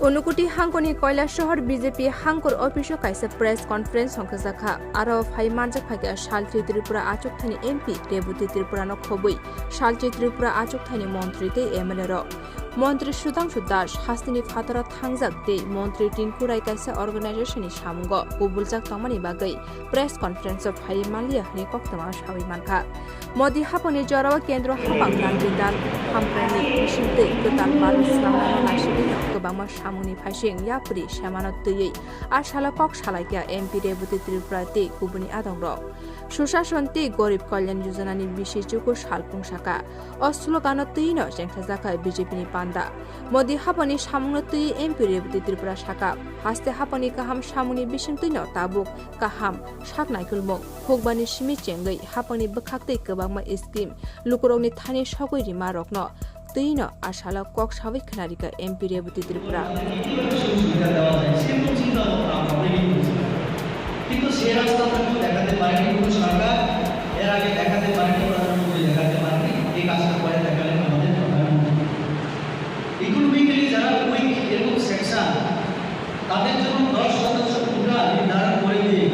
অনুকুটি হাঙ্কনি কৈলাস শহর BJP হাঙ্কর অফিসও কাইসে press conference সংখ্যাজাখা আরো phi মানজাক ফাইকা শালচি Tripura আচকথানি MP Rebati Tripura নখবই শালচি Tripura আচকথানি মন্ত্রী তে এমএলএ র মন্ত্রী সুধাংশু দাস হাস্তিনি ফাতরা থাংজাক দে মন্ত্রী টিঙ্কু রায় কাইসে অর্গানাইজেশননি সামুঙ্গ কুবুলজাক তমানি বাগৈ প্রেস কনফারেন্স অফ ফাই মালিয়া হনি কক্তমা সাবই মানখা মোদি হাপনি জরাওয়া কেন্দ্র হাপাং নান্দি দাল হামপ্রানি মিশিংতে গোতাল বারু সামনানো নাসিবি गोबांमा सामुनि फाइसिं यापुरि सेमानो तैयै आर साला कक सालाइका एमपि रेबतী ত্রিপুরা তে गुबुनि आदं रक सुशासन ते गरीब कल्याण योजनानि बिसिजुको सालपुं साका अस्लोगानो तैनो जेंखाजाका बिजेपिनि पान्दा मोदी हापनि सामुंनो तैयै एमपि रेबतী ত্রিপুরা साका हास्ते हापनि काहाम सामुनि बिसिं तैनो ताबुक काहाम साकनायकुलमु हुकबानि सिमि चेंगै हापनि बखाक्तै गोबांमा स्किम लुकुरंनि थानि सगै रिमा रकनो तैनो आशाला कक साबै खनारिका एमपि रेबतী ত্রিপুরা কিন্তু সেই রাস্তাটা দেখাতে পারেনি কোনো সরকার এর আগে দেখাতে পারেনি প্রধানমন্ত্রী দেখাতে পারেনি এই কাজটা করে দেখালেন আমাদের প্রধানমন্ত্রী ইকোনমিক্যালি যারা উইক এরকম সেকশন তাদের জন্য 10% কোটা নির্ধারণ করে দিয়ে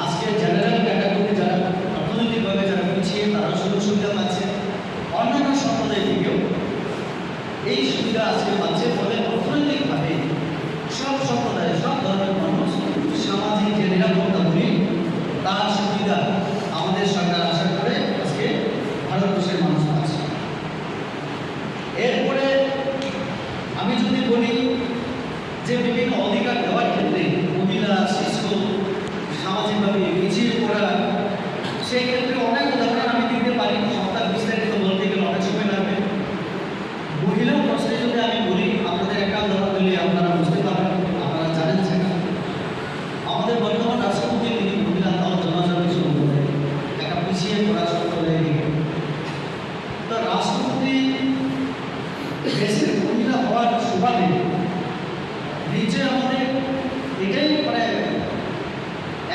আজকে জেনারেল ক্যাটাগরি যারা অর্থনৈতিকভাবে যারা পিছিয়ে তারা সুযোগ সুবিধা পাচ্ছে অন্যান্য সম্প্রদায় থেকেও এই সুবিধা আজকে পাচ্ছে ফলে অর্থনৈতিকভাবে সব সম্প্রদায় সব ধরনের মানুষ সামাজিক যে নিরাপত্তা বলি তার সুবিধা আমাদের সরকার আশা করে আজকে ভারতবর্ষের মানুষ পাচ্ছে। এরপরে আমি যদি বলি যে বিভিন্ন অধিকার দেওয়ার ক্ষেত্রে মহিলা শিশু সামাজিকভাবে পিছিয়ে পড়া সেই ক্ষেত্রে অনেক উদাহরণ আমি দিতে পারি সপ্তাহ বিস্তারিত বলতে গেলে অনেক সময় লাগবে। মহিলা প্রশ্নে যদি আমি বলি আপনাদের একটা উদাহরণ দিলে আপনারা বুঝতে পারবেন আপনারা জানেন সেটা আমাদের বর্তমান রাষ্ট্রপতি তিনি মহিলা জনজাতি সম্প্রদায় একটা পিছিয়ে পড়া সম্প্রদায় তো রাষ্ট্রপতি দেশের মহিলা হওয়ার সুবাদে নিচে আমাদের এটাই মানে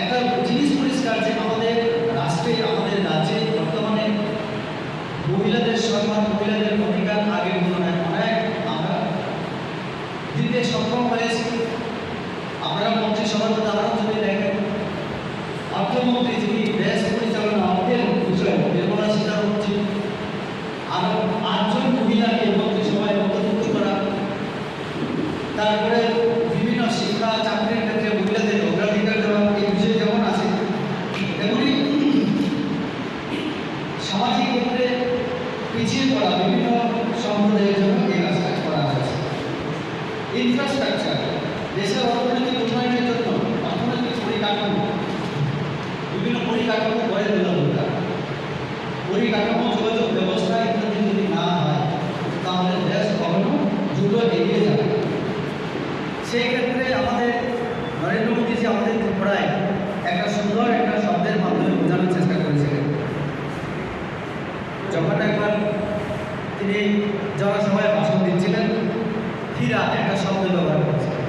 একটা জিনিস পরিষ্কার যে আমাদের রাষ্ট্রে আমাদের রাজ্যে বর্তমানে মহিলাদের সম্মান মহিলাদের অধিকার আগের তুলনায় অনেক আমরা দিতে সক্ষম হয়েছি। আপনারা মন্ত্রিসভার উদাহরণ যদি দেখেন অর্থমন্ত্রী যিনি দেশ পরিচালনা অর্থের বিষয়ে নির্মলা সীতারামন আরো 8 জন মহিলাকে মন্ত্রিসভায় অন্তর্ভুক্ত করা তারপরে বিভিন্ন শিক্ষা চাকরির ক্ষেত্রে মহিলাদের অগ্রাধিকার দেওয়া এই বিষয়ে যেমন আছে তেমনি সামাজিক ক্ষেত্রে পিছিয়ে পড়া বিভিন্ন সম্প্রদায়ের জন্য এই কাজটা করা হয়েছে। ইনফ্রাস্ট্রাকচার দেশের অর্থনৈতিক উন্নয়নের জন্য অর্থনৈতিক পরিকাঠামো বিভিন্ন পরিকাঠামো গড়ে তোলা দরকার। পরিকাঠামো যোগাযোগ ব্যবস্থা ইত্যাদি যদি না হয় তাহলে দেশ কখনো দ্রুত এগিয়ে যাবে। সেই ক্ষেত্রে আমাদের নরেন্দ্র মোদীজি আমাদের ত্রিপুরায় একটা সুন্দর একটা শব্দের মাধ্যমে বোঝানোর চেষ্টা করেছিলেন। যখন একবার তিনি জনসভায় ভাষণ দিচ্ছিলেন হীরা একটা শব্দ ব্যবহার করেছিলেন।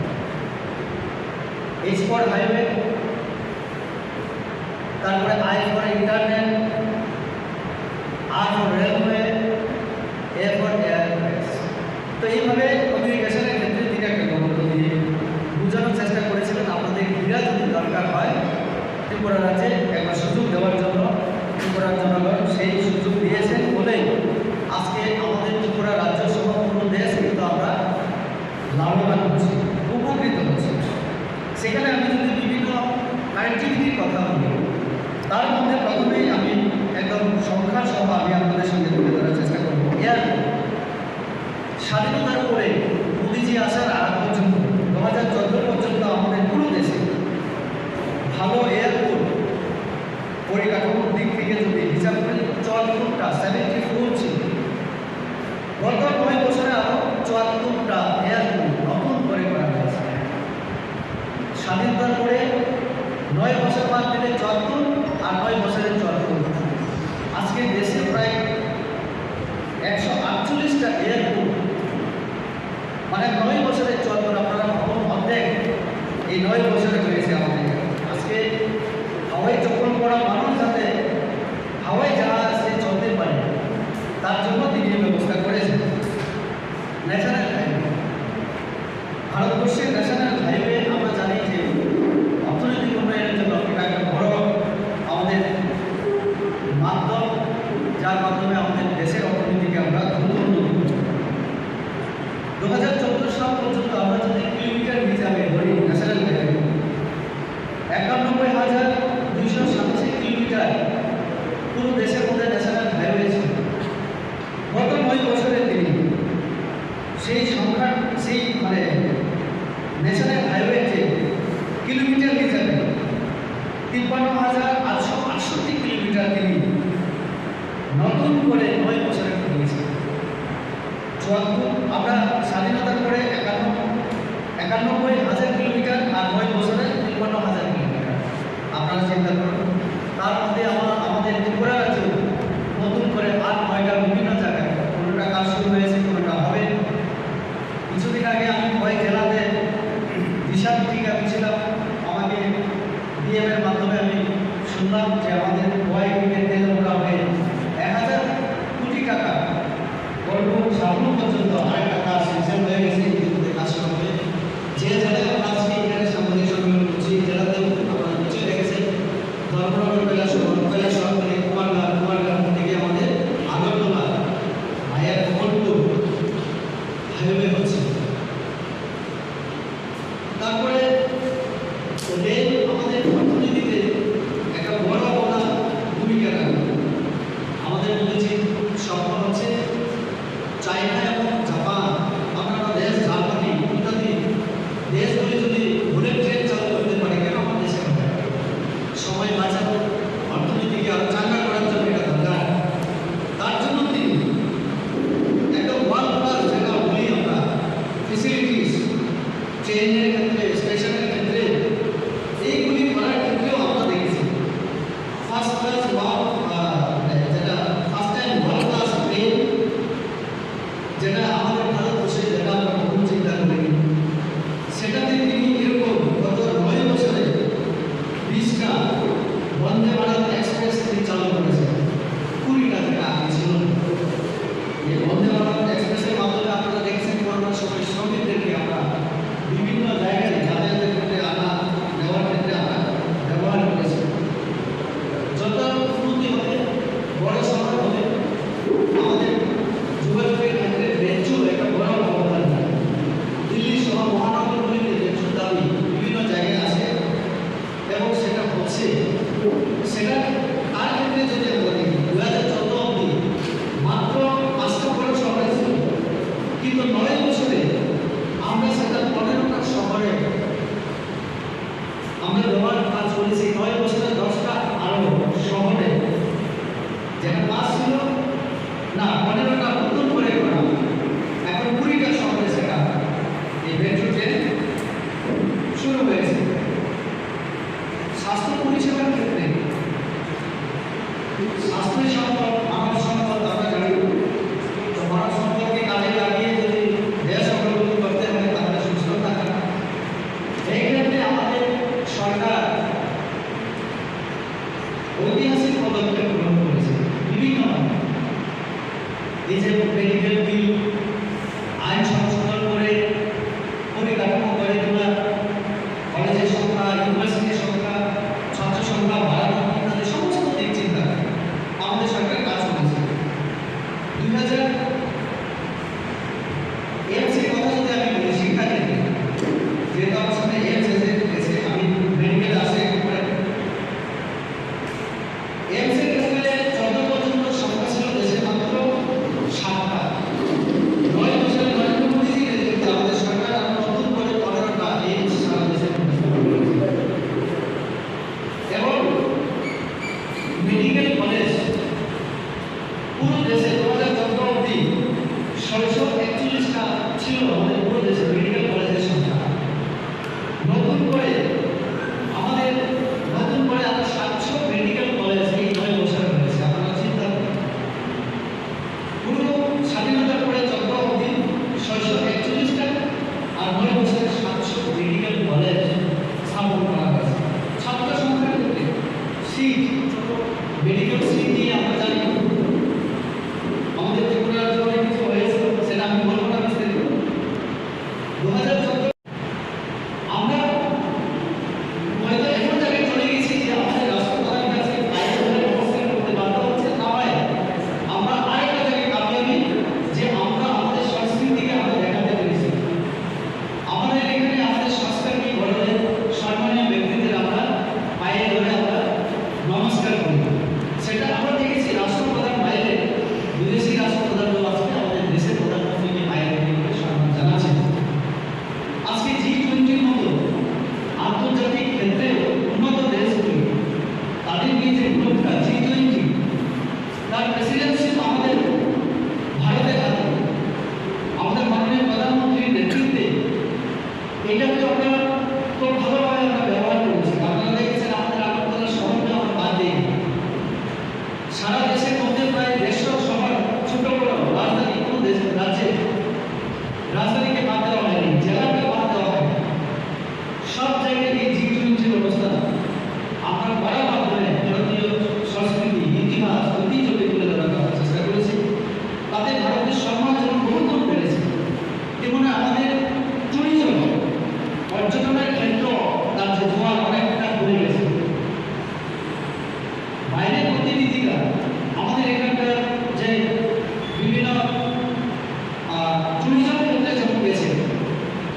এইচ ফর হাইওয়ে, তারপরে I for internet, R for railway, A for airways. তো এইভাবে কমিউনিকেশনের ক্ষেত্রে তিনি একটা গুরুত্ব দিয়ে বোঝানোর চেষ্টা করেছিলেন আপনাদের হীরা যদি দরকার হয় ত্রিপুরা রাজ্যে একটা সুযোগ দেওয়ার জন্য ত্রিপুরার জনগণ সেই সুযোগ দিয়েছেন বলেই আজকে আমাদের ত্রিপুরা রাজ্য সহ পুরো দেশ কিন্তু আমরা লাভবান হচ্ছি উপকৃত হচ্ছি। সেখানে আমি যদি বিভিন্ন কানেক্টিভিটির কথা বলি তার মধ্যে প্রথমেই আমি একদম সংখ্যা সহ আমি আপনাদের সঙ্গে তুলে ধরার চেষ্টা করব। এয়ারপোর্ট স্বাধীনতার পরে মোদীজি আসার আগ পর্যন্ত 2014 পর্যন্ত আমাদের পুরো দেশে ভালো এয়ারপোর্ট পরিকাঠামোর দিক থেকে যদি হিসাব করি 74টা 74 ছিল। গত 9 বছরে আরও 74টা এয়ারপোর্ট নতুন করে করা হয়েছে। স্বাধীনতার পরে 9 বছর বাদ দিলে 74 আর 9 বছরে 74। আজকে দেশে প্রায় 148টা এয়ারপোর্ট মানে 9 বছরে 74 আপনারা ভাবুন অর্ধেক এই 9 বছরে হয়েছে আমাদের। আজকে হাওয়াই চপ্পল পড়া মানুষ যাতে হাওয়াই জাহাজে চলতে পারে তার জন্য তিনি ব্যবস্থা করেছেন। ন্যাশনাল হাইওয়ে ভারতবর্ষের ন্যাশনাল হাইওয়ে আমরা জানি যে অর্থনৈতিক উন্নয়নের জন্য এটা একটা বড় আমাদের মাধ্যম, যার মাধ্যমে আমাদের দেশের অর্থনীতিকে আমরা দ্রুত উন্নতি করতে পারি। 2014 সাল পর্যন্ত আমরা যদি কিলোমিটার হিসাবে ধরি ন্যাশনাল হাইওয়ে 91,287 কিলোমিটার পুরো দেশের মধ্যে ন্যাশনাল হাইওয়ে ছিল। গত 9 বছরের দিনে সেই সংখ্যা মানে ন্যাশনাল হাইওয়েতে কিলোমিটার হিসাবে 53,868 কিলোমিটার তিনি নতুন করে 9 বছরে করেছে। আমরা স্বাধীনতার পরে 91,000 কিলোমিটার আর 9 বছরে 53,000 কিলোমিটার। আপনারা চিন্তা করুন, তার মধ্যে আমাদের ত্রিপুরা রাজ্য নতুন করে 8-9টা বিভিন্ন জায়গায় কোনোটা কাজ শুরু হয়েছে, কোনোটা হবে। কিছুদিন আগে আমি কয়েক জেলাতে বিশাল টিকা ছিলাম, আমাকে ডিএম এর মাধ্যমে আমি শুনলাম যে আমাদের কয়েকদিনের তেল মোড়া হয়ে 1,000 কোটি টাকা গল্প সামনে পর্যন্ত আরেকটা কাজ সেকশন হয়ে গেছে। কিন্তু কাজ হবে যে জেলায় আমরা আজকে এখানে সাংবাদিক সম্মেলন করছি, জেলাতেও আপনারা নিশ্চয়ই দেখেছেন ধর্মনগর কৈলাসহর থেকে কুমারগ্রাম থেকে আমাদের আগরতলা ভাইয়ার খড়গপুর হাইওয়ে হচ্ছে। তারপরে রেল আমাদের অর্থনীতিতে একটা বড় ভূমিকা রাখে। আমাদের মধ্যে যে সম্পদ হচ্ছে চায়না এবং জাপান, আমরা দেশ জার্মানি ইত্যাদি দেশগুলি যদি বুলেট ট্রেন চালু করতে পারে, কেন আমার দেশে হবে? সময় বাঁচানো, অর্থনীতিকে আরো চাঙ্গা করার জন্য এটা দরকার। তার জন্য তিনি একটা ওয়ার্ল্ড ক্লাস যেটা বলি আমরা ফেসিলিটিস, ট্রেনের ক্ষেত্রে, স্টেশনের ক্ষেত্রে, এইগুলি করার ক্ষেত্রেও আমরা দেখেছি ফার্স্ট ক্লাস যেটা first time world class train, যেটা আমাদের ভারতবর্ষে যেটা আমরা কখনো চিন্তা করিনি, সেটাতে তিনি এরকম গত 9 বছরে 20টা বন্দে ভারত এক্সপ্রেস তিনি চালু করেছেন। 20টা যেটা আগে ছিল। এই বন্দে ভারত এক্সপ্রেসের মাধ্যমে আপনারা দেখছেন করোনার সময় শ্রমিকদেরকে আমরা বিভিন্ন জায়গায় যাতায়াতের ক্ষেত্রে আনা নেওয়ার ক্ষেত্রে আমরা ব্যবহার করেছি। যত উন্নতি হবে, বড় শহর হবে, আমাদের যোগাযোগের ক্ষেত্রে রেঞ্জও একটা বড় অবদান রাখে। দিল্লি সহ মহানগরগুলিতে রেঞ্জের দাবি বিভিন্ন জায়গায় আছে এবং সেটা হচ্ছে। সেটা তার ক্ষেত্রে যদি আমরা দেখি 2014 অবধি মাত্র 5টা বড় শহর ছিল, কিন্তু 9 বছরে আমরা সেটা 15টা শহরে আমরা ব্যবহার কাজ করেছি। 9 বছরে 10টা আরো শহরে, যেটা 5 ছিল না 15টা নতুন করে করা, এখন 20টা শহরে সেটা এই মেট্রো ট্রেন শুরু হয়েছে। স্বাস্থ্য পরিষেবার ক্ষেত্রে স্বাস্থ্য সম্পদ, মানব সম্পদ আমরা জানি, তো মানব সম্পদকে কাজে লাগিয়ে যদি দেশ অগ্রগতি করতে হয় তাহলে সুস্থ থাকা। এই ক্ষেত্রে আমাদের সরকার ঐতিহাসিক পদক্ষেপ গ্রহণ করেছে বিভিন্ন এই যে মেডিকেল বিল, আইন সংশোধন করে পরিকাঠামো গড়ে তোলা, কলেজের সংখ্যা, ইউনিভার্সিটির সংখ্যা, ছাত্র সংখ্যা বাড়ানো ইত্যাদি সমস্ত দিক চিন্তা আমাদের সরকার কাজ করেছে। 2000 এমসির কথা যদি আমি বলি, শিক্ষা ক্ষেত্রে যেহেতু আমার সাথে এমস এসে আমি মেডিকেল আসে এমসের ক্ষেত্রে 14 পর্যন্ত সংখ্যা ছিল দেশে মাত্র 7টা। 9 বছরে নরেন্দ্র মোদীজির নেতৃত্বে আমাদের সরকার আরো নতুন করে 15টা এমস সারা দেশে এবং মেডিকেল কলেজ পুরো দেশে 2014 অবধি 641টা ছিল আমাদের পুরো দেশে মেডিকেল কলেজের সংখ্যা। নতুন করে আরো 700 মেডিকেল কলেজ এই 9 বছরে হয়েছে। আপনারা চিন্তা করুন, পুরো স্বাধীনতার পরে 14 অবধি 641টা আর 9 বছরে 700 মেডিকেল কলেজ স্থাপন করা হয়েছে। ছাত্র সংখ্যার ক্ষেত্রে সিট, মেডিকেল সিট নিয়ে আমরা জানি আমাদের ত্রিপুরার অনেক কিছু হয়েছে, সেটা আমি বলবো না বিস্তারিত। 2014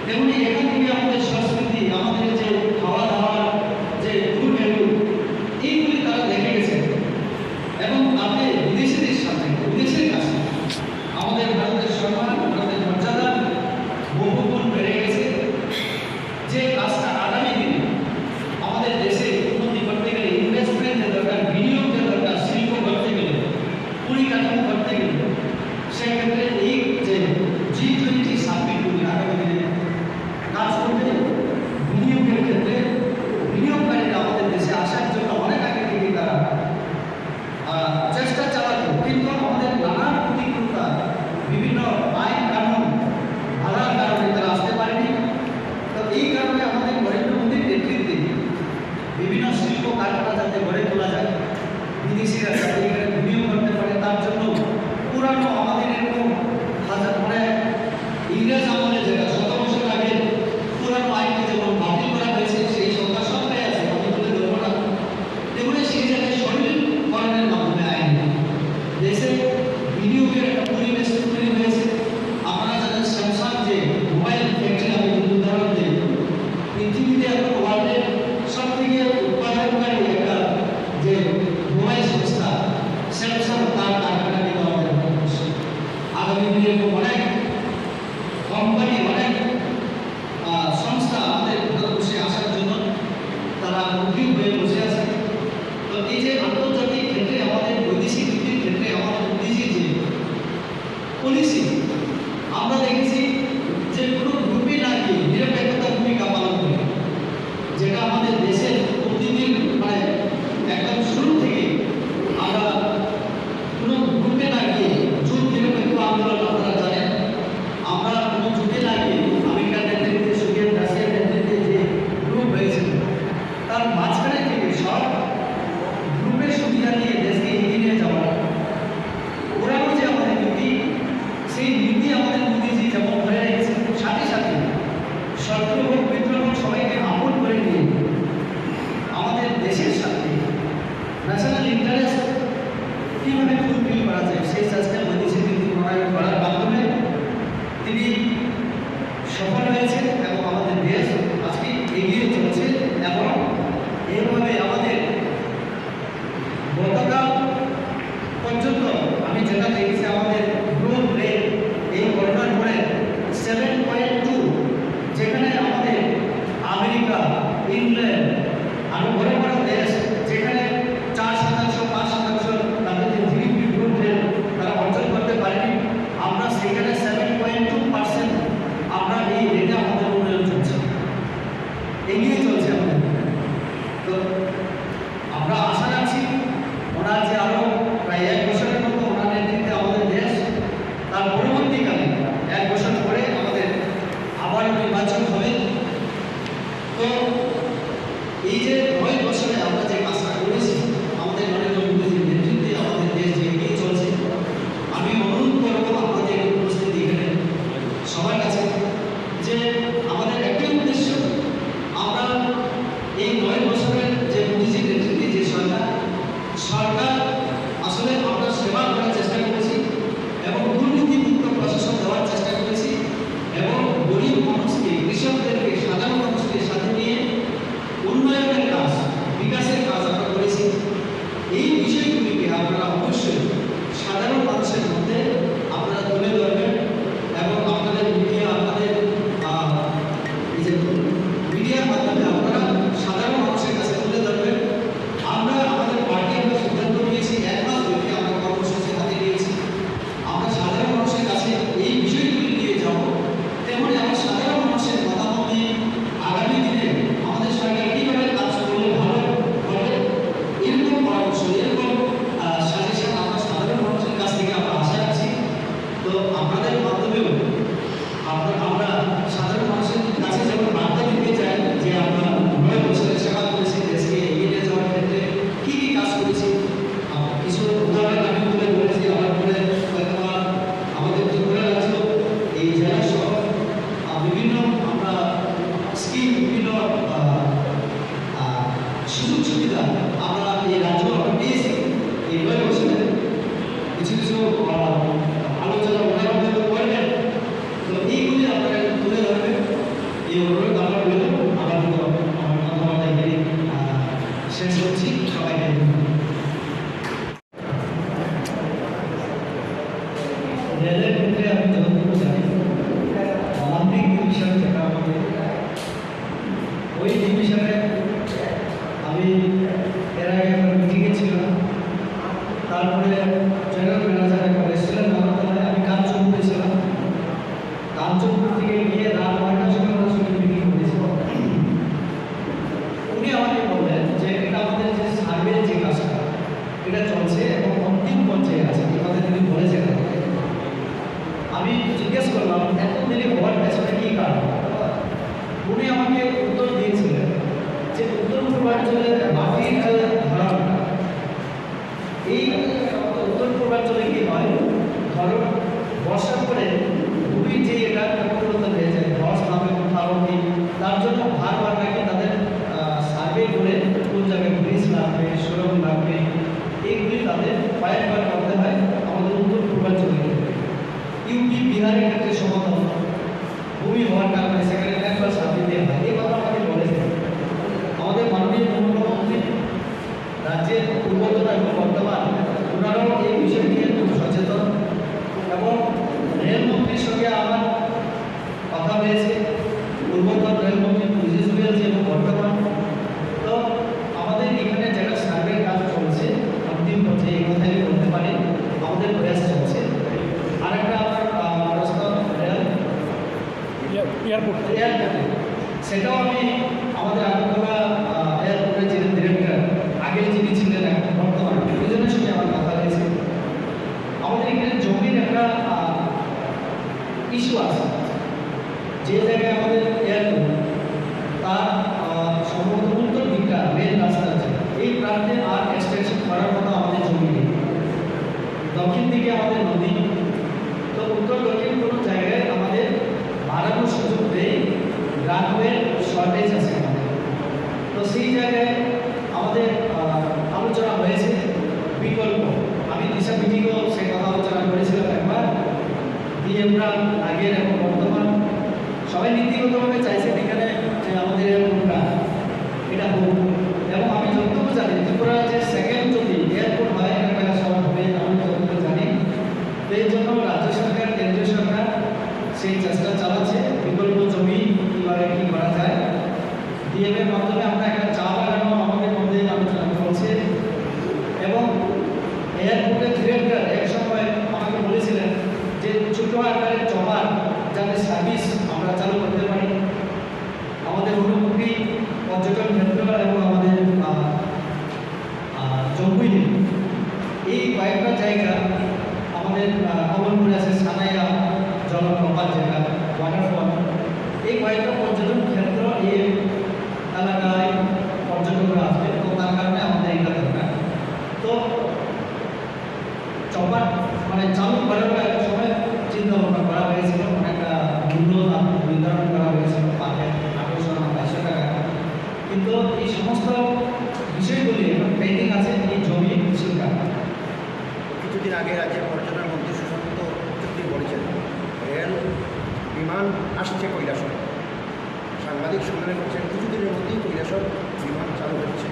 তেমনি এখান থেকে আমাদের সংস্কৃতি, আমাদের যে খাওয়া দাওয়ার যে ফুড ভ্যালু, এইগুলি তারা দেখে গেছে এবং তাতে বিদেশিদের সাথে, বিদেশের কাছে আমাদের ভারতের সম্মান, ভারতের মর্যাদা বহুগুণ বেড়ে গেছে। যে কাজটা আগামী দিনে আমাদের দেশে উন্নতি করতে গেলে ইনভেস্টমেন্টের দরকার, বিনিয়োগের দরকার, শিল্প করতে গেলে, পরিকাঠামো করতে গেলে, সেক্ষেত্রে এই যে G20 সামিটগুলি আগামী দিনে কাজ করবে। বিনিয়োগের ক্ষেত্রে বিনিয়োগকারীরা আমাদের দেশে আসার জন্য অনেক আগে থেকে তারা চেষ্টা চালাতো, কিন্তু আমাদের নানা প্রতিকূলতা, বিভিন্ন আইন কানুন বাধার কারণে তারা আসতে পারেনি। তো এই কারণে আমাদের নরেন্দ্র মোদীর নেতৃত্বে বিভিন্ন শিল্প কারখানা যাতে গড়ে তোলা যায়, বিদেশিরা যাতে এখানে বিনিয়োগ করতে পারে, তার জন্য পুরানো আমাদের এরকম মানে ইংরেজ আমলে যেটা ১৭ বছর আগে পুরানো আইনকে যেমন বাতিল করা হয়েছে, সেই সংখ্যা সবটাই আছে, আমি তুলে ধরবো না। তেমনি সেই জায়গায় সরলীকরণের মাধ্যমে আইন দেশে বিনিয়োগের একটা পরিবেশ তৈরি হয়েছে। আপনারা জানেন স্যামসাং যে মোবাইল ফ্যাক্টরি, আমি যদি উদাহরণ দিই, পৃথিবীতে এখন ওয়ার্ল্ডের সব থেকে উৎপাদনকারী একটা যে মোবাইল সংস্থা স্যামসাং, তার কারখানা কিন্তু আমাদের ভারতবর্ষে। আগামী দিনে অনেক কোম্পানি, অনেক সংস্থা আমাদের ভারতবর্ষে আসার জন্য তারা উদ্যোগ হয়ে বসে আছে। তো এই যে আন্তর্জাতিক ক্ষেত্রে আমাদের বৈদেশিক নীতির ক্ষেত্রে আমাদের মোদীজির যে পলিসি, আমরা দেখেছি যে কোনো গ্রুপে না গিয়ে নিরপেক্ষতা ভূমিকা পালন করে, যেটা আমাদের দেশের প্রতিদিন মানে একদম শুরু থেকে আমরা কোনো গ্রুপে না গিয়ে যুদ্ধ নিরপেক্ষ আন্দোলন, আপনারা জানেন আমরা কোনো যুদ্ধে না গিয়ে আমেরিকার নেতৃত্বে, সোভিয়েত রাশিয়ার নেতৃত্বে যে গ্রুপ হয়েছিল, তার মাঝখানে থেকে সব গ্রুপের সুবিধা নিয়ে দেশকে এগিয়ে নিয়ে যাওয়া, ওরাও যে আমাদের নীতি, সেই নীতি আমাদের মোদীজি যেমন ধরে রেখেছে, সাথে সাথে শত্রু হোক, মিত্র হোক, সবাইকে আপন করে নিয়ে আমাদের দেশের সাথে ন্যাশনাল ইন্টারেস্ট কীভাবে ফুলফিল করা যায়, সেই চেষ্টা বৈদেশিক নীতি প্রণয়ন করার মাধ্যমে তিনি সফল হয়েছেন এবং আমাদের দেশ আজকে এগিয়ে চলছে। এবং এইভাবে আমাদের গতকাল পর্যন্ত আমি যেটা দেখেছি, আমাদের গ্রোথ রেট এই করোনার পরে 7.2, যেখানে আমাদের আমেরিকা, ইংল্যান্ড আরও বড় বড় দেশ যেখানে 4%, 5% তাদের যে জিডিপি গ্রোথ রেট তারা অর্জন করতে পারেনি, আমরা সেখানে 7.2% আমরা এই রেটে আমাদের উন্নয়ন চলছে, এগিয়ে চলছে আমাদের। তো আমরা আশা রাখছি ওনার যে আরও প্রায় 1 বছরের মতো ওনার নেতৃত্বে আমাদের দেশ, তার পরবর্তীকালে 1 বছর পরে আমাদের আবার নির্বাচন হবে। তো এই যে 9 বছরে আমরা যে কাজটা করেছি, আমাদের নরেন্দ্র মোদীর নেতৃত্বে আমাদের দেশ যে এগিয়ে চলছে, আমি অনুরোধ করবো আপনাদের উপস্থিতি এখানে সবার কাছে যে আমাদের একটাই উদ্দেশ্য, আমরা এই 9 বছরের যে মোদীজির নেতৃত্বে যে সরকার আসলে আমরা সেবা করার চেষ্টা করেছি এবং দুর্নীতিমুক্ত প্রশাসন দেওয়ার চেষ্টা করেছি এবং গরিব মানুষকে, কৃষকদেরকে, সাধারণ মানুষকে সাথে নিয়ে উন্নয়নের কাজ, বিকাশের কাজ আমরা করেছি। এই বিষয়গুলিকে আপনারা অবশ্যই সাধারণ মানুষের মধ্যে আপনারা তুলে ধরবেন এবং আপনাদের মিডিয়া, আপনাদের এই যে মিডিয়ার মাধ্যমে আপনারা সাধারণ মানুষের কাছে তুলে ধরবেন। আমরা আমাদের পার্টি একটা সিদ্ধান্ত নিয়েছি, 1 মাস ব্যাপী আমরা কর্মসূচি হাতে নিয়েছি। আমরা সাধারণ মানুষের কাছে এই বিষয়গুলি নিয়ে যাব, তেমনি আমরা সাধারণ মানুষের মতামত নিয়ে আগামী দিনে আমাদের সরকার কীভাবে কাজ করলে ভালো হবে, এরকম পরামর্শ, এরকম সাজেশন আমরা এই অনুরোধ আমার রইল। আমার কথাবার্তা এখানে শেষ করছি। সবাইকে রেলের ক্ষেত্রে আমি যতটুকু জানি অলিম্পিক ডিভিশন যেটা আমাদের, ওই ডিভিশনে আমি এর আগে একবার মিটিংয়ে ছিলাম। তারপরে জেনারেল ম্যানেজার একবার এসেছিলেন মহাবিদ্যালয়ে, আমি কাঞ্চনপুরে ছিলাম। কাঞ্চনপুর থেকে গিয়ে রাত 9টার সময় ওনার সঙ্গে মিটিং করেছিল। উনি আমাকে বললেন যে এটা আমাদের যে সার্ভে যে কাজটা এটা চলছে এবং অন্তিম পর্যায়ে আছে, আমাদের তিনি বলেছেন। আমি জিজ্ঞেস করলাম এত দেরি হওয়ার পেছনে কী কারণ? উনি আমাকে উত্তর দিয়েছিলেন যে উত্তর পূর্বাঞ্চলের মাটির যে ধরনটা, এই উত্তর পূর্বাঞ্চলে কি হয়, ধরো বর্ষার পরে খুবই যে এটা পরিবর্তন হয়ে যায়, ধস নামে কোথাও কি, তার জন্য বারবার নাকি তাদের সার্ভে করে কোন জায়গায় ব্রিজ লাগবে, সুরঙ্গ লাগবে, এইগুলি তাদের কয়েকবার করতে হয় আমাদের উত্তর পূর্বাঞ্চলে। ইউপি বিহারের ক্ষেত্রে সমাধান ভূমি হওয়ার কারণে সেখানে একবার সার্ভে দেওয়া হয়। এই কথা আমাকে বলেছেন আমাদের মাননীয় মুখ্যমন্ত্রী, রাজ্যের পূর্বতন এবং বর্তমান, ওনারাও এই বিষয় নিয়ে খুব সচেতন এবং রেলমন্ত্রীর সঙ্গে আমার কথা হয়েছে, পূর্বতন রেলমন্ত্রী পীযূষ গোয়েল এবং বর্তমান। তো আমাদের এখানে যেটা সার্ভের কাজ চলছে অন্তিম পর্যায়ে, এই কথাই বলতে পারি আমাদের প্রয়াস চলছে। আরেকটা আমার প্রস্তাব রেল এয়ারপোর্টে, সেটাও আমি আমাদের আগরতলা এয়ারপোর্টের যে ডিরেক্টর আগে যিনি ছিলেন এখন বর্তমানে দুজনের সঙ্গে আমার কথা হয়েছে। আমাদের এখানে জমির একটা ইস্যু আছে, যে জায়গায় আমাদের এয়ারপোর্ট তার সম্ভবত উত্তর দিকটা মেন রাস্তা আছে, এই প্রান্তে আর এক্সটেনশন করার কথা আমাদের জমি নেই। দক্ষিণ দিকে আমাদের নদী, তো উত্তর দক্ষিণ কোনো জায়গায় আমাদের বাড়ানোর সুযোগ নেই, রানওয়ে শর্টেজ আছে আমাদের। তো সেই জায়গায় আমাদের আলোচনা হয়েছে বিকল্প, আমি দিশা মিটিংও সেই কথা আলোচনা করেছিলাম একবার, দিয়ে আমরা আগের এবং বর্তমান সবাই নীতিগতভাবে চাইছেন এখানে যে আমাদের এয়ারপোর্টটা এটা হোক। এবং আমি যতটুকু জানি ত্রিপুরা যে সেকেন্ড যদি এয়ারপোর্ট হয় একটা শহর হবে, আমি যতটুকু জানি। তো এই জন্য রাজ্য সরকার, কেন্দ্রীয় সরকার সেই চেষ্টা চালাচ্ছে বিকল্প জমি কীভাবে কী করা যায়। ডিএমের মাধ্যমে আমরা একটা চা বাগানো আমাদের মধ্যে আলোচনা চলছে এবং এয়ারপোর্টের ডিরেক্টর এক সময় আমাকে বলেছিলেন যে ছোট আকারের চপার যাতে সার্ভিস আমরা চালু করতে পারি আমাদের ঊনকোটি পর্যটন কেন্দ্র এবং আমাদের জম্বুই, এই কয়েকটা জায়গা আমাদের কমলপুরে আছে, সানাইয়া জলপ্রপাত জায়গা, ওয়াটারফল, এই কয়েকটা পর্যটন ক্ষেত্র এই এলাকায় পর্যটকরা আসবে। তো তার কারণে আমাদের এটা দরকার। তো চপার মানে চালু করার এক সময় চিন্তা ভাবনা করা হয়েছিল, একটা মূল্য নির্ধারণ করা হয়েছিল 800-900 টাকা, কিন্তু এই সমস্ত বিষয়গুলি এখন পেন্ডিং আছে এই জমি ইস্যুর কারণে। কিছুদিন আগে রাজ্যের পর্যটন মন্ত্রী সুশান্ত চৌধুরী বলেছেন রেল বিমান আসছে কৈলাসর, সাংবাদিক সম্মেলনে করছেন কিছুদিনের মধ্যেই কৈলাসর বিমান চালু হচ্ছে।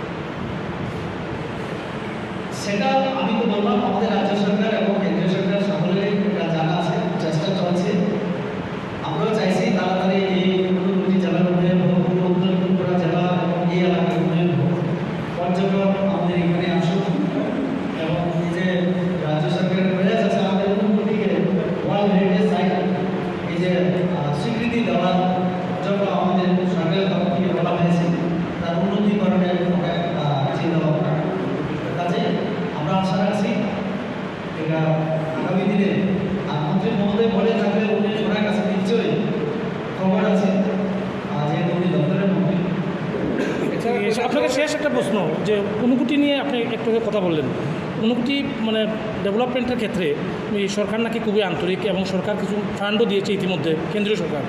সেটা আমি তো বললাম আমাদের রাজ্য সরকার এবং কেন্দ্রীয় সরকার সকলেরই এটা জানা আছে, চেষ্টা চলছে। আমরাও চাইছি তাড়াতাড়ি এই ঊনকোটি জেলার উন্নয়ন হোক, উত্তর ত্রিপুরা জেলা এবং এই এলাকার উন্নয়ন হোক, পর্যটক আমাদের এখানে আসুক এবং এই যে রাজ্য সরকারের প্রয়াস আছে আমাদের ঊনকোটিকে ওয়ার্ল্ড হেরিটেজ সাইট এই যে স্বীকৃতি দেওয়ার জন্য আমাদের সরকারের তরফ থেকে বলা হয়েছে, তার উন্নতিকরণের চিন্তা ভাবনা কাজে আমরা আশা রাখছি এটা আগামী দিনে মন্ত্রী মহোদয় বলে থাকলে উনি ওনার কাছে নিশ্চয়ই খবর আছে, যেহেতু উনি দপ্তরের মন্ত্রী। আপনাকে শেষ একটা প্রশ্ন, যে ঊনকোটি নিয়ে আপনি একটু কথা বললেন, ঊনকোটি মানে ডেভেলপমেন্টের ক্ষেত্রে এই সরকার নাকি খুবই আন্তরিক এবং সরকার কিছু ফান্ডও দিয়েছে ইতিমধ্যে, কেন্দ্রীয় সরকার।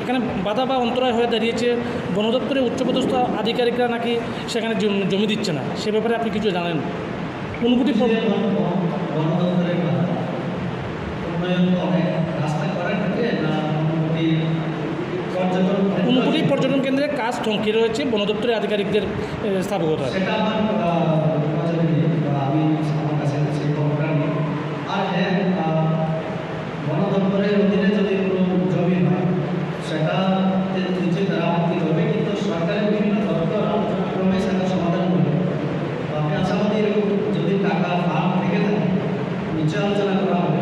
এখানে বাধা বা অন্তরায় হয়ে দাঁড়িয়েছে বন দপ্তরের উচ্চপদস্থ আধিকারিকরা নাকি সেখানে জমি দিচ্ছে না, সে ব্যাপারে আপনি কিছু জানেন? ঊনকোটি বন দপ্তরের উন্নয়ন অনেক রাস্তা করার ক্ষেত্রে না ঊনকোটি পর্যটন পর্যটন কেন্দ্রের কাজ থমকে রয়েছে বন দপ্তরের আধিকারিকদের স্থাপকতায়। সেটা আমার নজরে নেই বা আমার কাছে সেই খবরটা নেই। আর হ্যাঁ, বন দপ্তরের অধীনে যদি কোনো জমি হয় সেটা নিচে মেরামতি হবে, কিন্তু সরকারের বিভিন্ন দপ্তর আলোচনাক্রমে সেটা সমাধান করবে। তো আমি আশাবাদী এরকম যদি টাকা ফান্ড থেকে থাকে নিচে আলোচনা করা হবে।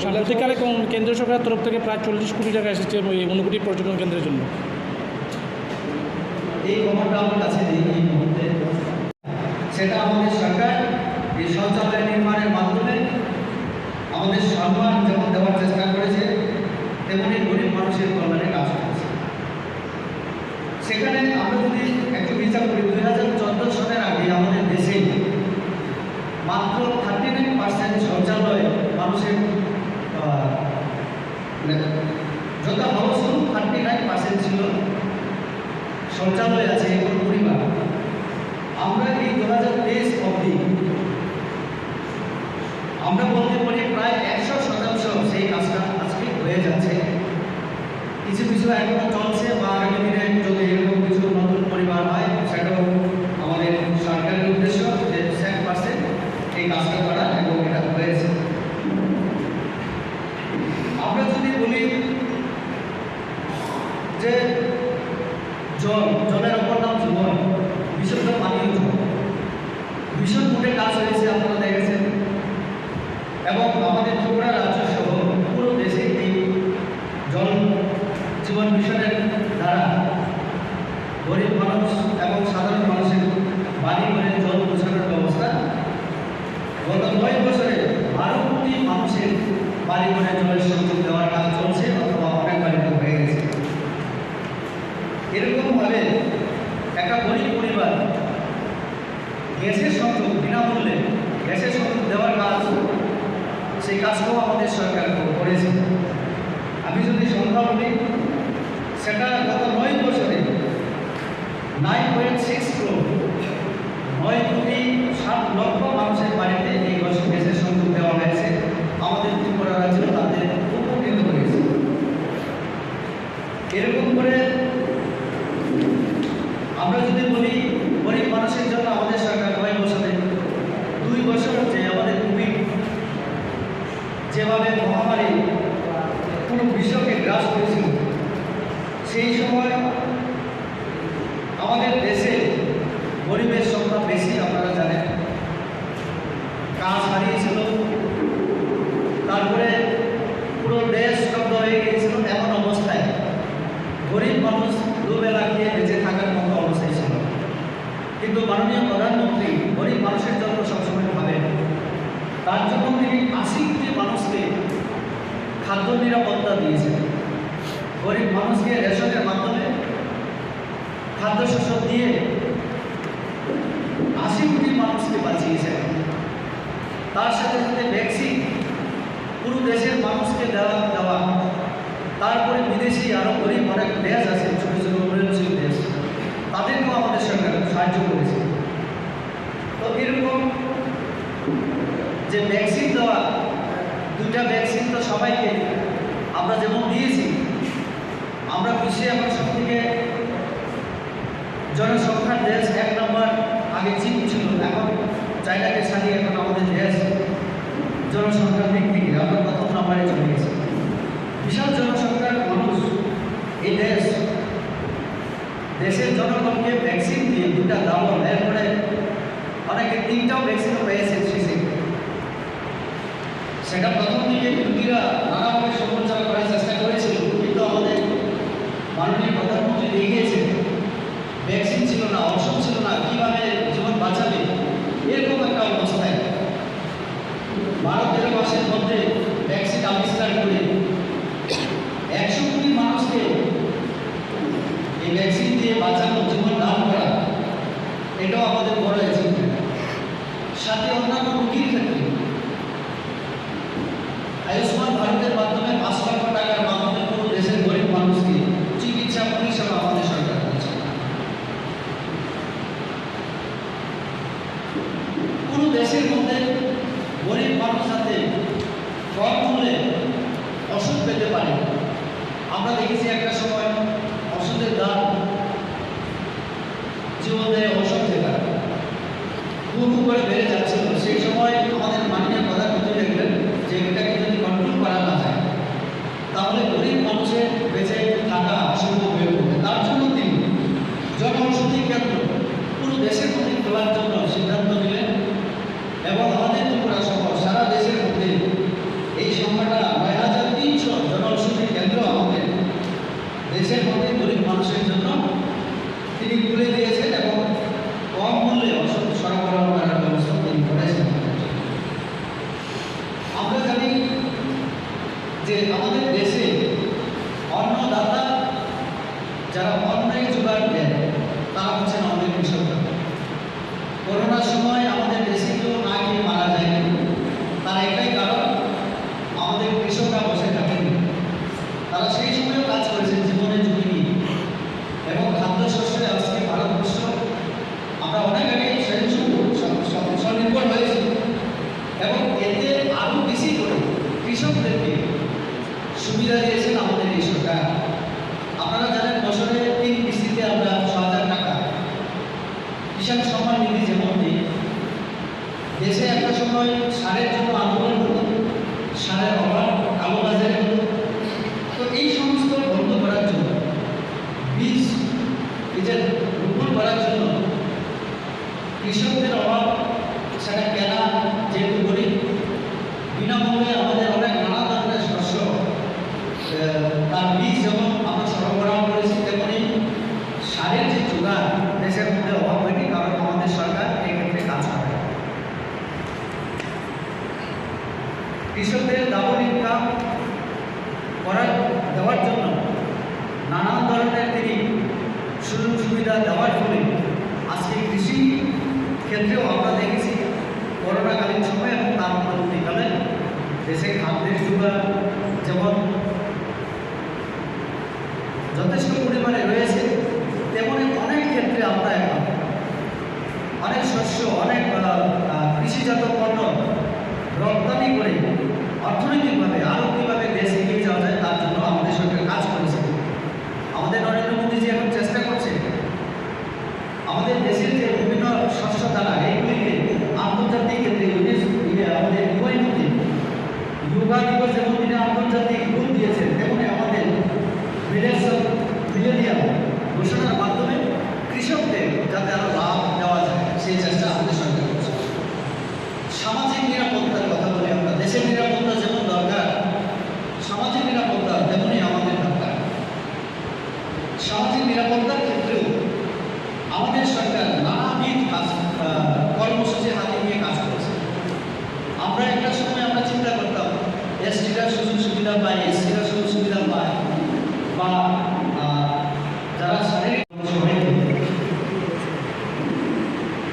সাম্প্রতিককালে কেন্দ্রীয় সরকারের তরফ থেকে প্রায় 40 কোটি টাকা এসেছে এই ঊনকোটি পর্যটন কেন্দ্রের জন্য। এই খবরটা আমার কাছে নেই এই মুহূর্তে। সেটা আমাদের সরকার এই শৌচালয় নির্মাণের মাধ্যমে আমাদের সম্মান যেমন দেওয়ার চেষ্টা করেছে, তেমনি গরিব মানুষের কল্যাণে কাজ করেছে। সেখানে আমরা যদি একটু বিচার করি, 2014 সালের আগে আমাদের দেশে মাত্র 39% শৌচালয় মানুষের যত হাউস 39% ছিল শৌচালয় আছে এখন পরিবার। আমরা এই 2023 অবধি আমরা বলতে পারি প্রায় 100% সেই কাজটা আজকে হয়ে যাচ্ছে। কিছু কিছু এখনো চলছে বা আগামী দিনে যদি এরকম কিছু নতুন পরিবার হয় সেটাও আমাদের সরকারের উদ্দেশ্য যে 100% এই কাজটা করা, এবং এটা হয়েছে। আমরা যদি বলি যে জলের অপর নাম জীবন, বিশুদ্ধ পানীয় জল, ভীষণ মোটে কাজ হয়েছে আপনারা দেখেছেন, এবং আমাদের ত্রিপুরা রাজ্য সহ পুরো দেশে এই জল জীবন মিশনের দ্বারা গরিব মানুষ এবং সাধারণ মানুষের বাড়ি ঘরে জল পৌঁছানোর ব্যবস্থা গত 9 বছরে 12 কোটি মানুষের বাড়ি ঘরে জলের সংযোগ দেওয়ার কাজ চলছে, অথবা অনেক বাড়িতে হয়ে গেছে। এরকমভাবে একটা গরিব পরিবার গ্যাসের সংযোগ বিনামূল্যে গ্যাসের সংযোগ দেওয়ার কাজ, সেই কাজটাও আমাদের সরকার করেছে। আমি যদি সংখ্যা বলি, সেটা গত 9 বছরে 9.6 crore 9,07,00,000 মানুষের বাড়িতে এই গ্যাসের সংযোগ দেওয়া হয়েছে। আমাদের ত্রিপুরা রাজ্য তাদের উপকৃত হয়েছে। এরকম করে আমরা যদি বলি গরিব মানুষের জন্য আমাদের সরকার 9 বছরে 2 বছর হচ্ছে আমাদের কোভিড যেভাবে মহামারী পুরো বিশ্বকে গ্রাস করেছিল, সেই সময় আমাদের দেশে গরিবের সংখ্যা বেশি, আপনারা জানেন। কাজ হারিয়েছিল, তারপরে পুরো দেশ স্তব্ধ হয়ে গিয়েছিল। এমন অবস্থায় গরিব মানুষ দুবেলা খেয়ে বেঁচে থাকার মতো অবস্থায় ছিল, কিন্তু মাননীয় প্রধানমন্ত্রী গরিব মানুষের জন্য সবসময় ভাবেন। তার জন্য তিনি 80 কোটি মানুষকে খাদ্য নিরাপত্তা দিয়েছেন। গরিব মানুষকে রেশনের মাধ্যমে খাদ্যশস্য দিয়ে 80 কোটি মানুষকে বাঁচিয়েছেন। তার সাথে সাথে ভ্যাকসিন পুরো দেশের মানুষকে দেওয়া। তারপরে বিদেশি আরও গরিব অনেক দেশ আছে, ছোটো ছোটো উন্নয়নশীল দেশ, তাদেরকেও আমাদের সরকার সাহায্য করেছে। তো এরকম যে ভ্যাকসিন দেওয়া, 2টা ভ্যাকসিন তো সবাইকে আমরা যেমন দিয়েছি, আমরা বিশ্বে এখন সব থেকে জনসংখ্যার দেশ 1 নম্বর। আগে চীন ছিল, এখন চাইনাকে ছাড়িয়ে এখন আমাদের দেশ জনসংখ্যার দিক থেকে আমরা প্রথম নম্বরে চলে গেছি। বিশাল জনসংখ্যার মানুষ এই দেশের জনগণকে ভ্যাকসিন দিয়ে 2টা ডাবল, এরপরে অনেকে 3টাও ভ্যাকসিন পেয়েছে শেষে। সেটা প্রথম দিকে রোগীরা নানাভাবে সমালোচনা করার চেষ্টা করেছিল, কিন্তু আমাদের মাননীয় প্রধানমন্ত্রী দেখিয়েছে ভ্যাকসিন ছিল না, অপশন ছিল না, কীভাবে জীবন বাঁচাবে। এরকম একটা অবস্থায় 12-13 মাসের মধ্যে ভ্যাকসিন আবিষ্কার করে 100 কোটি মানুষকে এই ভ্যাকসিন দিয়ে বাঁচানো, জীবন দান করা, এটাও আমাদের বড় অ্যাচিভমেন্ট। সাথে অন্যান্য রোগীর ক্ষেত্রে আয়ুষ্মান ভারতের মাধ্যমে 5 লক্ষ টাকার মাধ্যমে পুরো দেশের গরিব মানুষকে চিকিৎসা পরিষেবা আমাদের সরকার দিচ্ছে। পুরো দেশের মধ্যে গরিব মানুষ যাতে কম মূল্যে ওষুধ পেতে পারে। আমরা দেখেছি একটা সময় ওষুধের দাম সময় সারের জন্য আন্দোলন হতো, সারের অভাব, কালোবাজারে হতো। তো এই সমস্ত বন্ধ করার জন্য, বীজ বীজের রোপণ করার জন্য কৃষকদের অভাব, সেটা কেনা যেহেতু গরিব, বিনামূল্যে আমাদের অনেক নানা ধরনের শস্য তার বীজ যেমন আমরা সরবরাহ করেছি, তেমনি সারের যে যোগান দেশের মধ্যে অভাব হয়নি, কারণ আমাদের সরকার এই ক্ষেত্রে কাজ করে। কৃষকদের ডাবল ইনকাম দেওয়ার জন্য নানান ধরনের তিনি সুযোগ সুবিধা দেওয়ার ফলে আজকে কৃষি ক্ষেত্রেও আমরা দেখেছি করোনাকালীন সময় এবং তার পরবর্তীকালে দেশে খাদ্যের যোগান যেমন যথেষ্ট পরিমাণে রয়েছে, তেমনি অনেক ক্ষেত্রে আমরা এখন অনেক শস্য, অনেক কৃষিজাত পণ্য রপ্তানি করে অর্থনৈতিকভাবে আরও কীভাবে দেশ এগিয়ে যাওয়া যায় তার জন্য আমাদের সরকার কাজ করেছে। আমাদের নরেন্দ্র মোদীজি এখন চেষ্টা করছে আমাদের দেশের যে বিভিন্ন শস্য দানা এইগুলিকে আন্তর্জাতিক ক্ষেত্রে আমাদের ইউএনওতে যোগা দিবস যেমন তিনি আন্তর্জাতিক রূপ দিয়েছেন, তেমনি আমাদের মিলেনিয়াম ঘোষণার মাধ্যমে কৃষকদের যাতে আরও লাভ দেওয়া যায় সেই চেষ্টা আমাদের সরকার করছে। সামাজিক নিরাপত্তার কথা বলি আমরা, দেশের নিরাপত্তা যেমন দরকার, সামাজিক নিরাপত্তা তেমনই আমাদের দরকার। সামাজিক নিরাপত্তার ক্ষেত্রেও আমাদের সরকার নানাবিধ কর্মসূচি হাতে নিয়ে কাজ করছে। আমরা একটা সময় আমরা চিন্তা করতাম এসটিরা সুযোগ সুবিধা পায়, এসসিরা সুযোগ সুবিধা পায়, বা যারা শারীরিক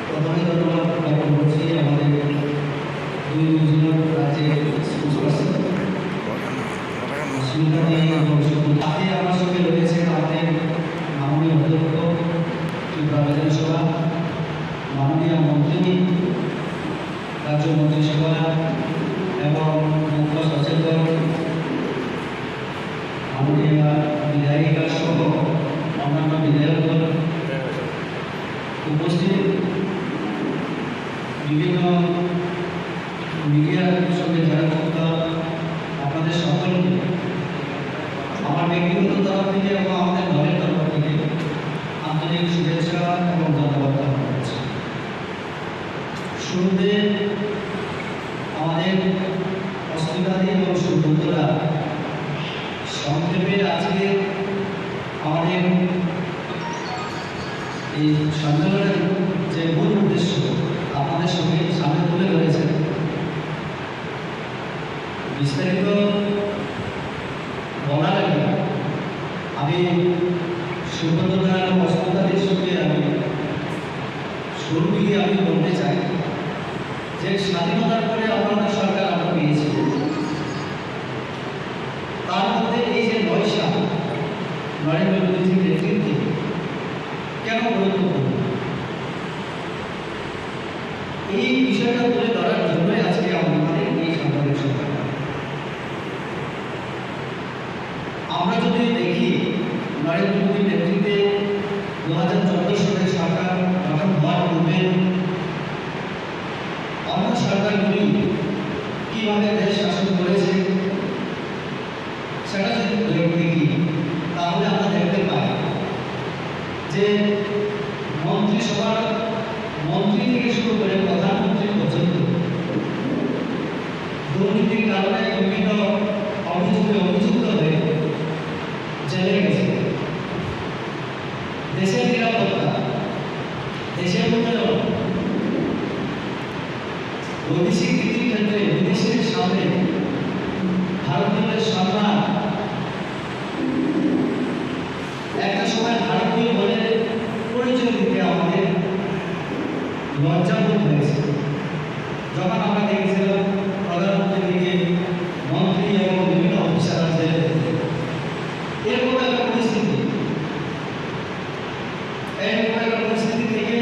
প্রথমে ধন্যবাদ জ্ঞাপন করছি আমাদের দুজন রাজ্যের সাথে আমার সঙ্গে রয়েছেন আমাদের মাননীয় অধ্যক্ষ ত্রিপুরা বিধানসভা, মাননীয় মন্ত্রী, রাজ্য মন্ত্রিসভা এবং মুখ্য সচেতক, মাননীয় বিধায়িকা সহ অন্যান্য বিধায়কগণ, উপস্থিত বিভিন্ন মিডিয়ার সঙ্গে যারা যুক্ত, আপনাদের সকলকে আমার ব্যক্তিগত তরফ থেকে এবং আমাদের দলের তরফ থেকে আন্তরিক শুভেচ্ছা এবং ধন্যবাদ জ্ঞাপন করছি। শুরুতে আমাদের অস্মিতাদি এবং সুব্রতরা সংক্ষেপে আজকে আমাদের এই সম্মেলনের যে মূল উদ্দেশ্য আপনাদের সঙ্গে সামনে তুলে ধরেছেন। বিস্তারিত বলার আগে আমি সুব্রতরা এবং অস্মিতাদির সঙ্গে আমি শুরু থেকে আমি বলতে চাই যে স্বাধীনতার পরে আমাদের সরকার আমরা পেয়েছি, তার মধ্যে এই যে ৯ সাল নরেন্দ্র মোদীজির নেতৃত্বে কেন গুরুত্বপূর্ণ, এই বিষয়টা তুলে ধরার জন্যই আজকে আমাদের এই সাংবাদিক সম্মেলন। আমরা যদি দেখি নরেন্দ্র মোদীর নেতৃত্বে 2014 সালে সরকার গঠন হওয়ার পূর্বে অন্য সরকারগুলি কীভাবে দেশ শাসন করেছে সেটা যদি দেখি তাহলে আমরা দেখতে পাই যে মন্ত্রিসভার মন্ত্রী থেকে শুরু করে প্রধানমন্ত্রী পর্যন্ত দুর্নীতির কারণে বিভিন্ন অভিযুক্ত হয়ে জেলে গেছে। দেশের নিরাপত্তা, দেশের উন্নয়ন, বৈদেশিক নীতির ক্ষেত্রে বিদেশের সামনে ভারতীয়দের সম্মান, একটা সময় ভারতীয় বলে পরিচয় দিতে আমাদের লজ্জাবোধ হয়েছে যখন আমরা দেখেছিলাম প্রধানমন্ত্রী থেকে মন্ত্রী এবং বিভিন্ন অফিসার আছে। এরকম একটা পরিস্থিতি থেকে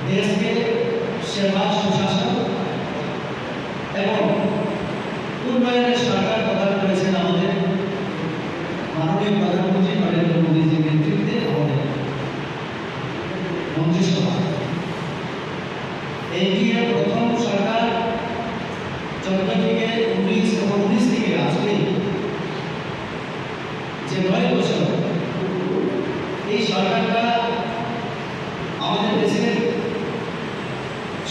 দেশকে সেবা, সুশাসন এবং উন্নয়নের সরকার প্রদান করেছেন আমাদের মাননীয় প্রধানমন্ত্রী নরেন্দ্র মোদীজির নেতৃত্বে আমাদের মন্ত্রিসভা। এনডিএ প্রথম সরকার এই সরকারটা আমাদের দেশের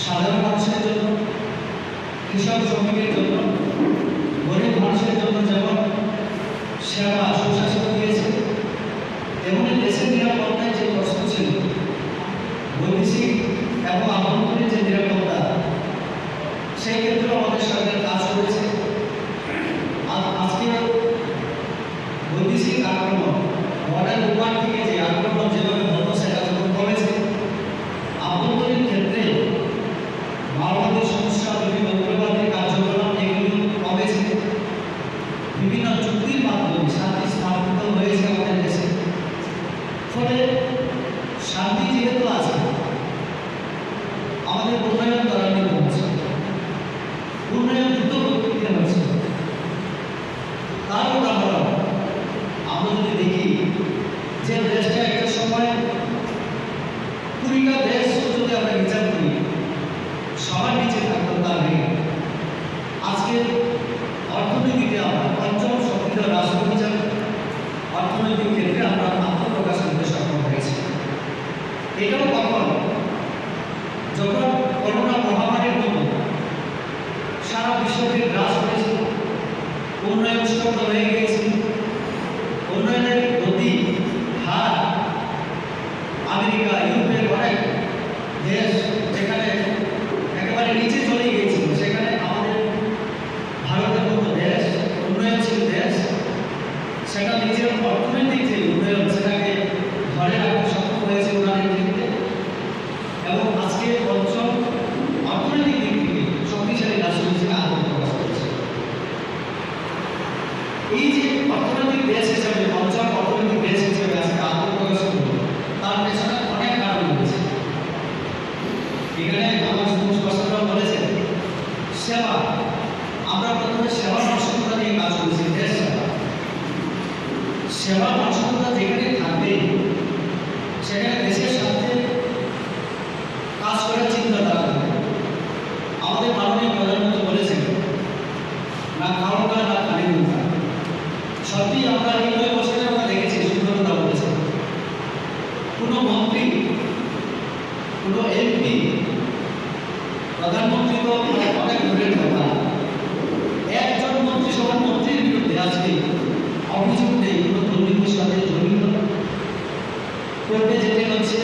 সাধারণ মানুষের জন্য, কৃষক শ্রমিকের জন্য, গরিব মানুষের জন্য যেমন সেবা সুশাসন দিয়েছে, তেমনি দেশের নিরাপত্তায় যে প্রশ্ন ছিল, বৈদেশিক এবং আভ্যন্তরীণ যে নিরাপত্তা, সেই ক্ষেত্রে আমাদের সরকার কাজ করেছে। আজকে বৈদেশিক আক্রমণ, বর্ডার উপর থেকে যে আক্রমণ যেভাবে হতো সেটা যখন কমেছে, আভ্যন্তরীণ ক্ষেত্রে মাওবাদী সমস্যা, বিভিন্ন উগ্রবাদী কার্যকলাপ এগুলো কমেছে, বিভিন্ন চুক্তির মাধ্যমে শান্তি স্থাপিত হয়েছে আমাদের দেশে। ফলে শান্তি যেহেতু আছে, আমাদের উন্নয়ন ত্বরান্বিত হচ্ছে, উন্নয়ন দ্রুত গতিতে হচ্ছে। তার উদাহরণ আমরা যদি দেখি যে দেশটা একটা সময় 20টা দেশ যদি আমরা বিচার করি সবার নিচে থাকতো, তার নেই। আজকে অর্থনীতিতে আমরা পঞ্চম সক্রিয় রাষ্ট্র হিসাবে অর্থনৈতিক ক্ষেত্রে আমরা আত্মপ্রকাশ করতে সক্ষম হয়েছি। এটাও কখন, যখন করোনা মহামারীর মতো সারা বিশ্বকে গ্রাস করেছিল, উন্নয়ন স্তব্ধ হয়ে গিয়েছিল, উন্নয়নের গতি হার আমেরিকা, ইউরোপের অনেক দেশ যেখানে একেবারে নিচে চলে গিয়েছিল, সেখানে আমাদের ভারতের মতো দেশ, উন্নয়নশীল দেশ, সেটা নিজের অর্থনৈতিক যে উন্নয়ন সেটাকে ধরে রাখতে সক্ষম হয়েছে ওনার নেতৃত্বে। এবং আজকে পঞ্চম অর্থনৈতিক দিক থেকে শক্তিশালী রাষ্ট্র হিসেবে আত্মপ্রকাশ করেছে। এই যে অর্থনৈতিক দেশ হিসেবে, পঞ্চম অর্থনৈতিক দেশ হিসেবে আজকে আত্মপ্রকাশ করলো, তার পেছনে অনেক কারণ রয়েছে। এখানে আমার স্পষ্টভাবে বলেছেন সেবা। আমরা প্রথমে সেবা মানসিকতা নিয়ে কাজ করেছি। দেশ সেবা, সেবা মানসিকতা যেখানে থাকবে সেখানে দেশের সাথে কাজ করার চিন্তাধারা থাকবে। আমাদের মাননীয় প্রধানমন্ত্রী বলেছেন, না খাওয়া না খালি মুখা। সত্যি আমরা এই 9 বছরে আমরা দেখেছি, সুন্দরতা বলেছেন। কোনো মন্ত্রী, কোনো এমপি, প্রধানমন্ত্রী তো অনেক দূরের কথা, একজন মন্ত্রিসভার মন্ত্রীর বিরুদ্ধে আজকে অভিযোগ নেই কোনো দুর্নীতির সাথে জড়িত, কোর্টে যেতে হচ্ছে,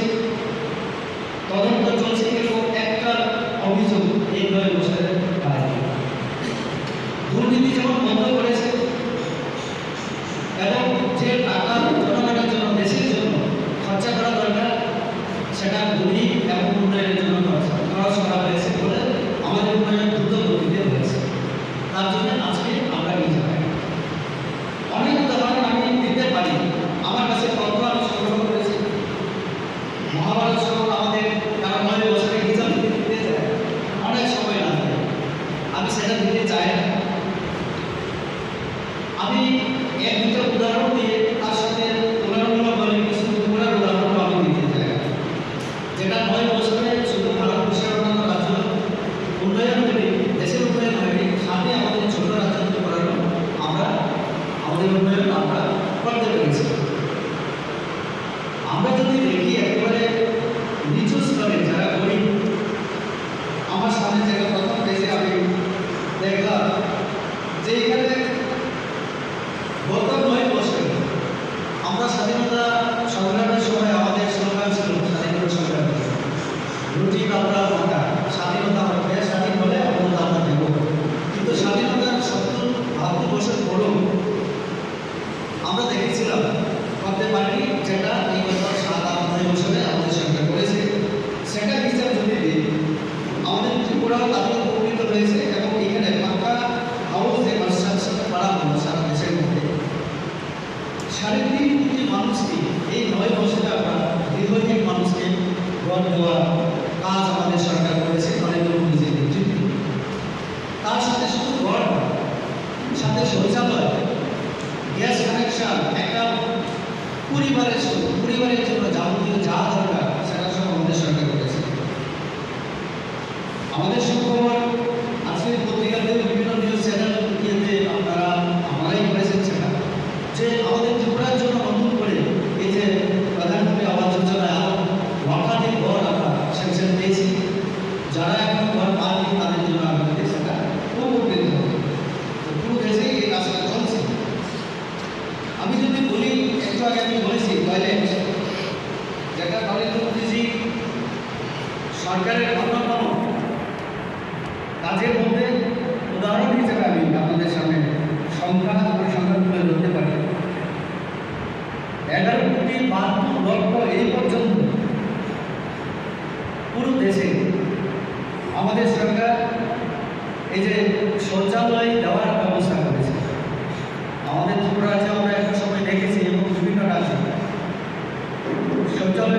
তদন্ত চলছে, এরকম একটা অভিযোগ এই 9 বছরের বাইরে। দুর্নীতি যেমন বন্ধ করেছে এবং যে টাকা জনগণের জন্য, দেশের জন্য খরচা করা দরকার, সেটা গরিব এবং উন্নয়নের জন্য খরচ করা হয়েছে বলে আমাদের উন্নয়ন দ্রুত গতিতে হয়েছে। তার জন্য আজকে আমরা এই জায়গায় অনেক উদাহরণ আমি দিতে পারি। আমার কাছে তথ্য আমি সংগ্রহ করেছি। মহাভারত সহ আমাদের কারণ 9 বছরে হিসাব দিতে যায় অনেক সময় লাগবে, আমি সেটা দিতে চাই না। আমি 1-2টা উদাহরণ দিয়ে তার সাথে তুলনামূলকভাবে কিছু তুলনার উদাহরণ আমি দিতে চাই, যেটা 9 বছরে শুধু ভারতবর্ষের অন্যান্য রাজ্য উন্নয়ন হয়নি, দেশের উন্নয়ন হয়নি, সাথে আমাদের ছোট রাজ্য করানো আমরা আমাদের উন্নয়ন আমরা করতে পেরেছি। আমরা যদি দেখি একেবারে নিচু স্তরে যারা গরিব, আমার সামনে থেকে প্রথম পেজে আমি দেখলাম যে এখানে গত 9 বছরে আমরা স্বাধীনতা সংগ্রামের সময় আমাদের স্লোগান ছিল স্বাধীনতা সংগ্রাম, রুটি কাপড়া মাথা, স্বাধীনতা হবে, স্বাধীন হলে আমরা আমরা দেব। কিন্তু স্বাধীনতার 70-72 বছর পরেও আমরা দেখেছিলাম করতে পারিনি, যেটা এই গত 7-8-9 বছরে আমাদের সরকার করেছে। সেটা হিসাব যদি দিই, আমাদের ত্রিপুরাও তাদের উপকৃত হয়েছে এবং এখানে পাকা হাউস যে কনস্ট্রাকশন করা হলো সারা দেশের মধ্যে 3.5 কোটি মানুষকে এই 9 বছরে আমরা দীর্ঘদিন মানুষকে ঘর দেওয়া কাজ আমাদের সরকার করেছে নরেন্দ্র মোদীজির নেতৃত্বে। তার সাথে শুধু ঘর, সাথে শৌচালয়, গ্যাস কানেকশন, একটা পরিবারের জন্য যাবতীয় যা দরকার সেটা সব আমাদের সরকার করেছে। আমাদের সুখবর আজকের পত্রিকাতে বিভিন্ন নিউজ চ্যানেল ইয়েতে আপনারা আমরাই করেছেন সেটা, যে আমাদের ত্রিপুরার জন্য নতুন করে এই যে প্রধানমন্ত্রী সরকারের অন্যতম কাজের মধ্যে উদাহরণ হিসেবে আমি আপনাদের সামনে সংখ্যা তুলে ধরতে পারি। 11,72,00,000 এই পর্যন্ত পুরো দেশে আমাদের সরকার এই যে শৌচালয় দেওয়ার ব্যবস্থা করেছে। আমাদের ত্রিপুরা রাজ্যে আমরা একটা সময় দেখেছি এবং বিভিন্ন রাজ্যে শৌচালয়